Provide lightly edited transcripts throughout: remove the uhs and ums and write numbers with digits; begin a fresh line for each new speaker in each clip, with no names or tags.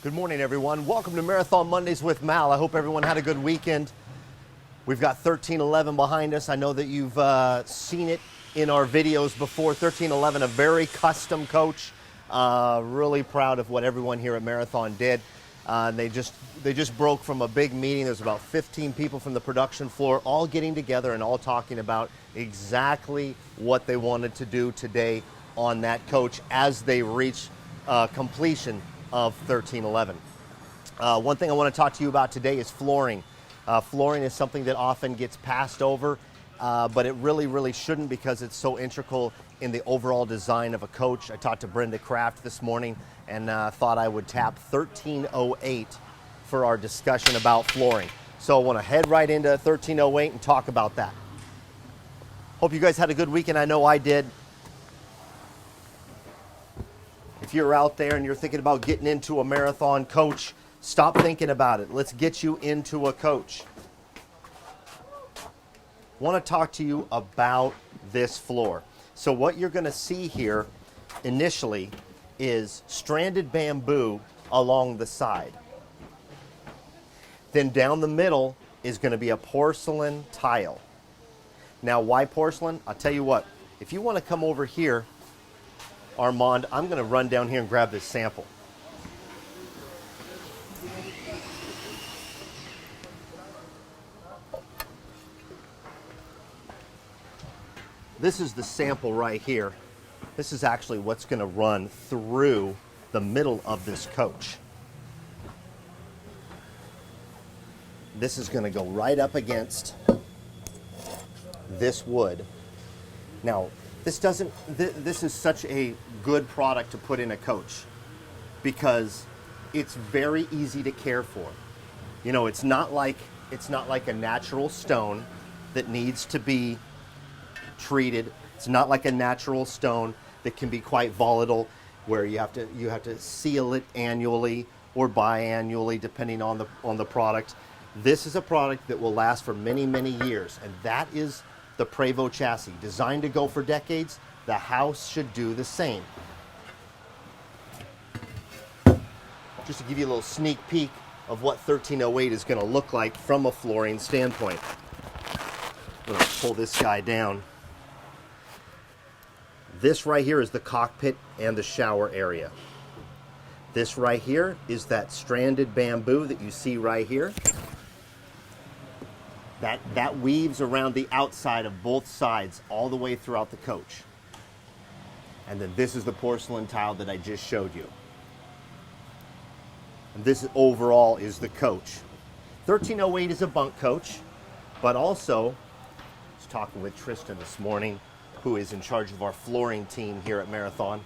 Good morning, everyone. Welcome to Marathon Mondays with Mal. I hope everyone had a good weekend. We've got 1311 behind us. I know that you've seen it in our videos before. 1311, a very custom coach. Really proud of what everyone here at Marathon did. They just broke from a big meeting. There's about 15 people from the production floor all getting together and all talking about exactly what they wanted to do today on that coach as they reach completion of 1311. One thing I want to talk to you about today is flooring. Flooring is something that often gets passed over, but it really shouldn't, because it's so integral in the overall design of a coach. I talked to Brenda Kraft this morning and thought I would tap 1308 for our discussion about flooring. So I want to head right into 1308 and talk about that. Hope you guys had a good weekend. I know I did. If you're out there and you're thinking about getting into a marathon coach, stop thinking about it. Let's get you into a coach. I want to talk to you about this floor. So what you're going to see here initially is stranded bamboo along the side. Then down the middle is going to be a porcelain tile. Now, why porcelain? I'll tell you what. If you want to come over here, Armand, I'm going to run down here and grab this sample. This is the sample right here. This is actually what's going to run through the middle of this coach. This is going to go right up against this wood. Now, this is such a good product to put in a coach because it's very easy to care for. You know, it's not like a natural stone that needs to be treated. It's not like a natural stone that can be quite volatile, where you have to seal it annually or biannually depending on the product. This is a product that will last for many years, and that is the Prevost chassis, designed to go for decades. The house should do the same. Just to give you a little sneak peek of what 1308 is going to look like from a flooring standpoint. I'm going to pull this guy down. This right here is the cockpit and the shower area. This right here is that stranded bamboo that you see right here. That weaves around the outside of both sides all the way throughout the coach. And then this is the porcelain tile that I just showed you. And this overall is the coach. 1308 is a bunk coach, but also, I was talking with Tristan this morning, who is in charge of our flooring team here at Marathon.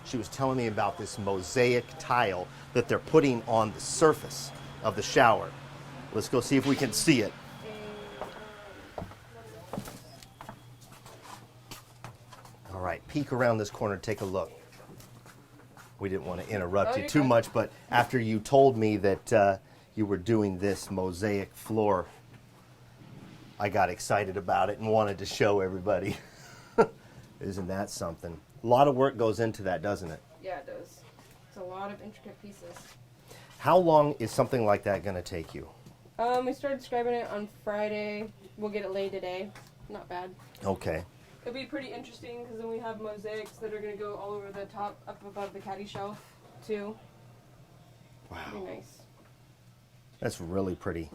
She was telling me about this Mosaic tile that they're putting on the surface of the shower. Let's go see if we can see it. All right, peek around this corner, take a look. We didn't want to interrupt you too much, but after you told me that you were doing this Mosaic floor, I got excited about it and wanted to show everybody. Isn't that something? A lot of work goes into that, doesn't it?
Yeah, it does. It's a lot of intricate pieces.
How long is something like that going to take you?
We started describing it on Friday. We'll get it laid today. Not bad.
Okay.
It'll be pretty interesting because then we have mosaics that are going to go all over the top, up above the caddy shelf, too.
Wow.
Pretty nice.
That's really pretty.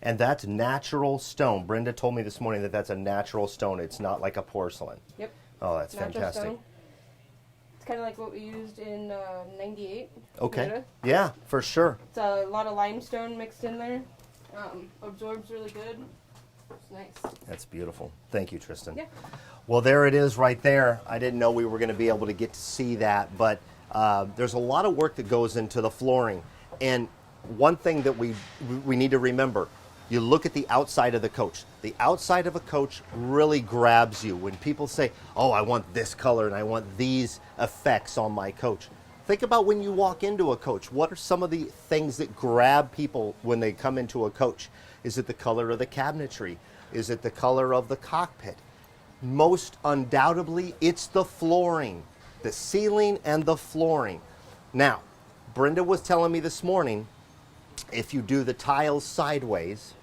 And that's natural stone. Brenda told me this morning that that's a natural stone. It's not like a porcelain.
Yep.
Oh, that's
Natural
fantastic.
stone. It's kind of like what we used in 98.
Okay.
Meta.
Yeah, for sure.
It's a lot of limestone mixed in there. Absorbs really good. It's nice.
That's beautiful. Thank you, Tristan.
Yeah.
Well, there it is right there. I didn't know we were going to be able to get to see that, but there's a lot of work that goes into the flooring. And one thing that we need to remember, you look at the outside of the coach. The outside of a coach really grabs you. When people say, oh, I want this color and I want these effects on my coach. Think about when you walk into a coach. What are some of the things that grab people when they come into a coach? Is it the color of the cabinetry? Is it the color of the cockpit? Most undoubtedly, it's the flooring, the ceiling and the flooring. Now, Brenda was telling me this morning, if you do the tiles sideways,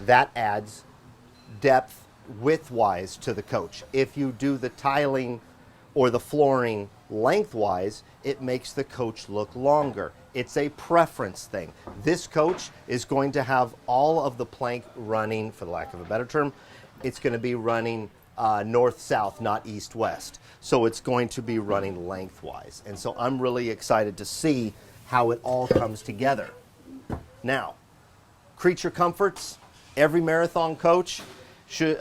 that adds depth width-wise to the coach. If you do the tiling or the flooring lengthwise, it makes the coach look longer. It's a preference thing. This coach is going to have all of the plank running, for the lack of a better term, it's going to be running north-south, not east-west. So it's going to be running lengthwise. And so I'm really excited to see how it all comes together. Now, creature comforts, every marathon coach should,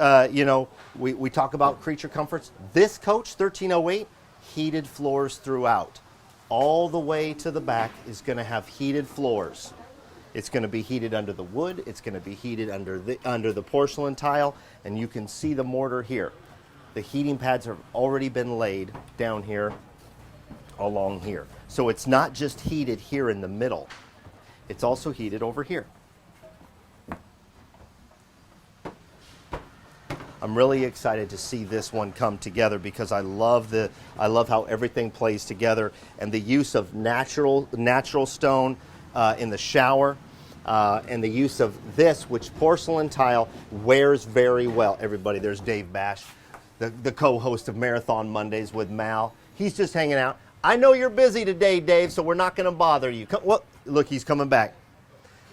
we talk about creature comforts. This coach, 1308, heated floors throughout. All the way to the back is going to have heated floors. It's going to be heated under the wood. It's going to be heated under the porcelain tile. And you can see the mortar here. The heating pads have already been laid down here, along here. So it's not just heated here in the middle. It's also heated over here. I'm really excited to see this one come together because I love how everything plays together, and the use of natural stone in the shower, and the use of this, which porcelain tile wears very well. Everybody, there's Dave Bash, the co-host of Marathon Mondays with Mal. He's just hanging out. I know you're busy today, Dave, so we're not going to bother you. Look, he's coming back.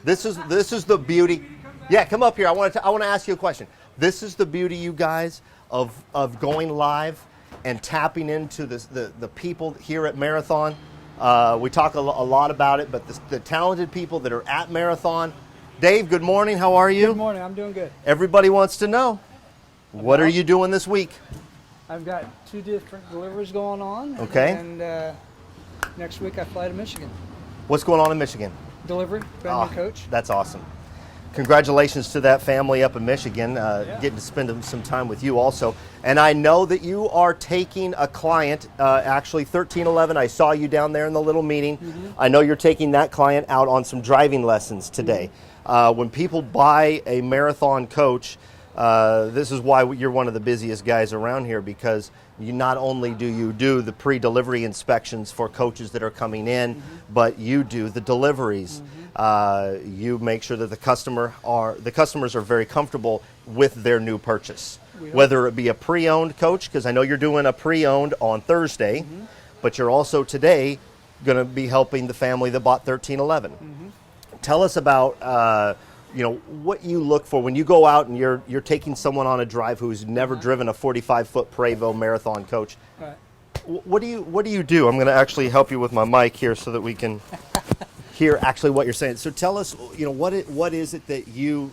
This is the beauty. Yeah, come up here. I want to ask you a question. This is the beauty, you guys, of going live and tapping into the people here at Marathon. We talk a lot about it, but the talented people that are at Marathon. Dave, good morning. How are you?
Good morning. I'm doing good.
Everybody wants to know, what are you doing this week?
I've got 2 different deliveries going on.
Okay.
And next week I fly to Michigan.
What's going on in Michigan?
Delivery, brand new coach.
That's awesome. Congratulations to that family up in Michigan, getting to spend some time with you also. And I know that you are taking a client, actually 1311, I saw you down there in the little meeting. Mm-hmm. I know you're taking that client out on some driving lessons today. Mm-hmm. When people buy a Marathon coach, this is why you're one of the busiest guys around here, because you not only do you do the pre-delivery inspections for coaches that are coming in, mm-hmm. but you do the deliveries. Mm-hmm. You make sure that the customers are very comfortable with their new purchase, whether it be a pre-owned coach, because I know you're doing a pre-owned on Thursday, mm-hmm. but you're also today going to be helping the family that bought 1311. Mm-hmm. Tell us about what you look for when you go out and you're taking someone on a drive who's never driven a 45-foot Prevost Marathon coach. Right. What do you do? I'm going to actually help you with my mic here so that we can hear actually what you're saying. So tell us, what is it that you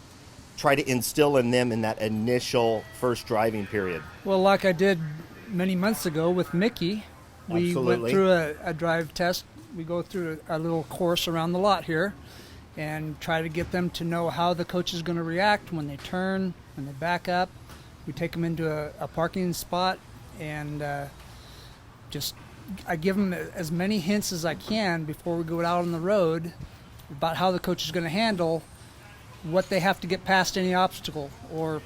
try to instill in them in that initial first driving period?
Well, like I did many months ago with Mickey, we went through a drive test. We go through a little course around the lot here and try to get them to know how the coach is going to react when they turn, when they back up. We take them into a parking spot, and I give them as many hints as I can before we go out on the road about how the coach is going to handle what they have to get past any obstacle, or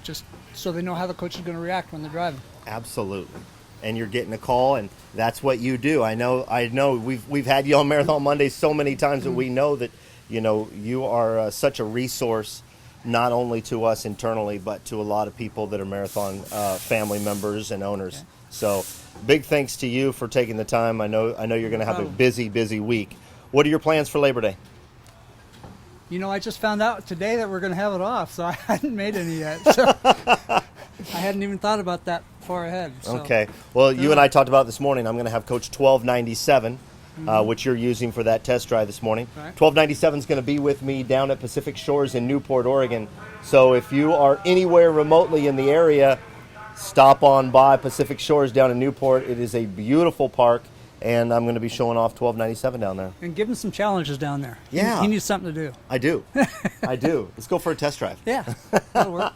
just so they know how the coach is going to react when they're driving.
Absolutely. And you're getting a call, and that's what you do. I know we've had you on Marathon Mondays so many times that we know that you are such a resource, not only to us internally, but to a lot of people that are Marathon family members and owners. Okay. So big thanks to you for taking the time. I know you're going to have a busy week. What are your plans for Labor Day?
I just found out today that we're going to have it off, so I hadn't made any yet. So I hadn't even thought about that far ahead. So.
Okay. Well, you and I talked about this morning. I'm going to have Coach 1297, which you're using for that test drive this morning. Right. 1297 is going to be with me down at Pacific Shores in Newport, Oregon. So if you are anywhere remotely in the area, stop on by Pacific Shores down in Newport. It is a beautiful park, and I'm going to be showing off 1297 down there.
And give him some challenges down there.
Yeah.
He needs something to do.
I do. I do. Let's go for a test drive.
Yeah, that'll work.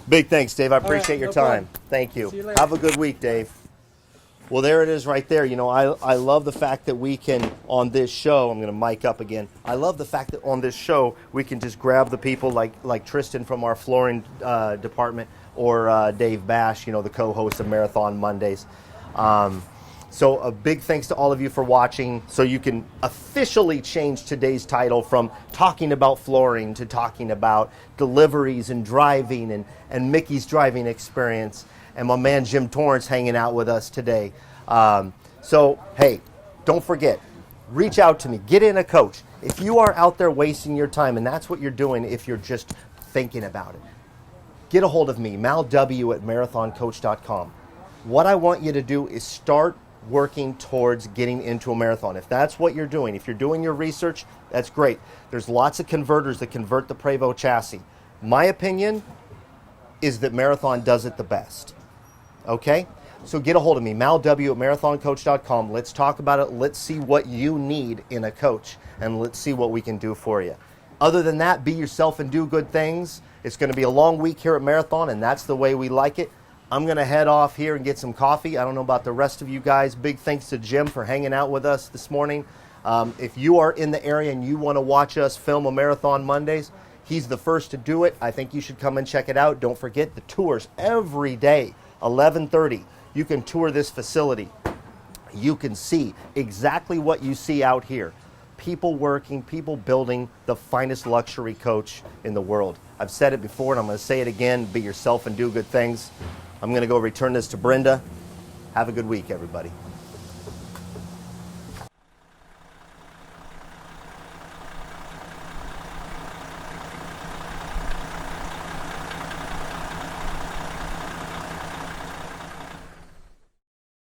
Big thanks, Dave. I appreciate your time.
Problem.
Thank you.
See you later.
Have a good week, Dave. Well, there it is right there. I love the fact that we can, on this show, I'm going to mic up again. I love the fact that on this show, we can just grab the people like Tristan from our flooring department, or Dave Bash, the co-host of Marathon Mondays. So a big thanks to all of you for watching. So you can officially change today's title from talking about flooring to talking about deliveries and driving and Mickey's driving experience, and my man Jim Torrance hanging out with us today. So hey, don't forget, reach out to me, get in a coach. If you are out there wasting your time, and that's what you're doing if you're just thinking about it, get a hold of me, malw@marathoncoach.com. What I want you to do is start working towards getting into a marathon. If that's what you're doing, if you're doing your research, that's great. There's lots of converters that convert the Prevost chassis. My opinion is that Marathon does it the best. Okay? So get a hold of me, malw@marathoncoach.com. Let's talk about it. Let's see what you need in a coach, and let's see what we can do for you. Other than that, be yourself and do good things. It's going to be a long week here at Marathon, and that's the way we like it. I'm going to head off here and get some coffee. I don't know about the rest of you guys. Big thanks to Jim for hanging out with us this morning. If you are in the area and you want to watch us film a Marathon Mondays, he's the first to do it. I think you should come and check it out. Don't forget the tours every day, 11:30. You can tour this facility. You can see exactly what you see out here. People working, people building the finest luxury coach in the world. I've said it before and I'm going to say it again. Be yourself and do good things. I'm going to go return this to Brenda. Have a good week, everybody.